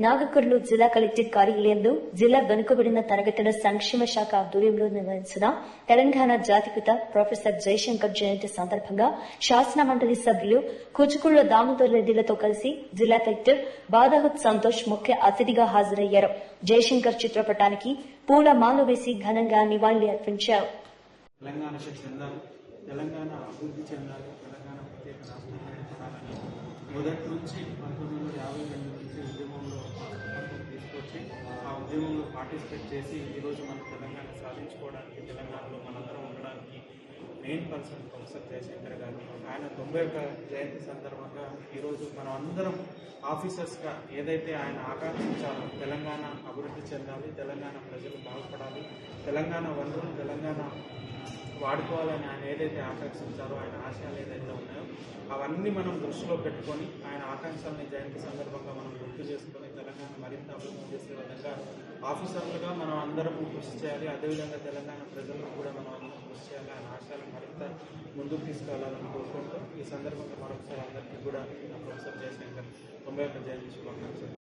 నాగర్కర్నూలు జిల్లా కలెక్టర్ కార్యాలయంలో జిల్లా వెనుకబడిన తరగతుల సంక్షేమ శాఖ ఆధ్వర్యంలో నిర్వహించిన తెలంగాణ జాతిపిత ప్రొఫెసర్ జయశంకర్ జయంతి సందర్భంగా శాసనమండలి సభ్యులు కూచుకుళ్ల దామోదర్ రెడ్డిలతో కలిసి జిల్లా కలెక్టర్ బాదాహత్ సంతోష్ ముఖ్య అతిథిగా హాజరయ్యారు. జయశంకర్ చిత్రపటానికి పూలమాల వేసి ఘనంగా నివాళులు అర్పించారు. తెలంగాణ అభివృద్ధి చెందాలి, తెలంగాణ ప్రత్యేక రాష్ట్రంగా ఏర్పడాలని మొదటి నుంచి 1952 నుంచి ఉద్యమంలో తీసుకొచ్చి ఆ ఉద్యమంలో పార్టిసిపేట్ చేసి ఈరోజు మనం తెలంగాణ సాధించుకోవడానికి, తెలంగాణలో మనందరం ఉండడానికి మెయిన్ పర్సన్ ప్రొఫెసర్ జయశంకర్ గారు. ఆయన 91 జయంతి సందర్భంగా ఈరోజు మనం అందరం ఆఫీసర్స్గా ఏదైతే ఆయన ఆకాంక్షించారో తెలంగాణ అభివృద్ధి చెందాలి, తెలంగాణ ప్రజలు బాగుపడాలి, తెలంగాణ వనరులు తెలంగాణ వాడుకోవాలని ఆయన ఏదైతే ఆకాంక్షించారో, ఆయన ఆశయాలు ఏదైతే ఉన్నాయో అవన్నీ మనం దృష్టిలో పెట్టుకొని ఆయన ఆకాంక్షల్ని జయంతి సందర్భంగా మనం గుర్తు చేసుకొని తెలంగాణ మరింత అభివృద్ధి చేసే విధంగా ఆఫీసర్లుగా మనం అందరం కృషి చేయాలి. అదేవిధంగా తెలంగాణ ప్రజలను కూడా మనం అందరం కృషి చేయాలి, ఆయన ఆశయాలను మరింత ముందుకు తీసుకెళ్లాలని కోరుకుంటూ ఈ సందర్భంగా మరొకసారి అందరికీ కూడా ప్రొఫెసర్ జయశంకర్ 91 జయంతి శుభాకాంక్షలు.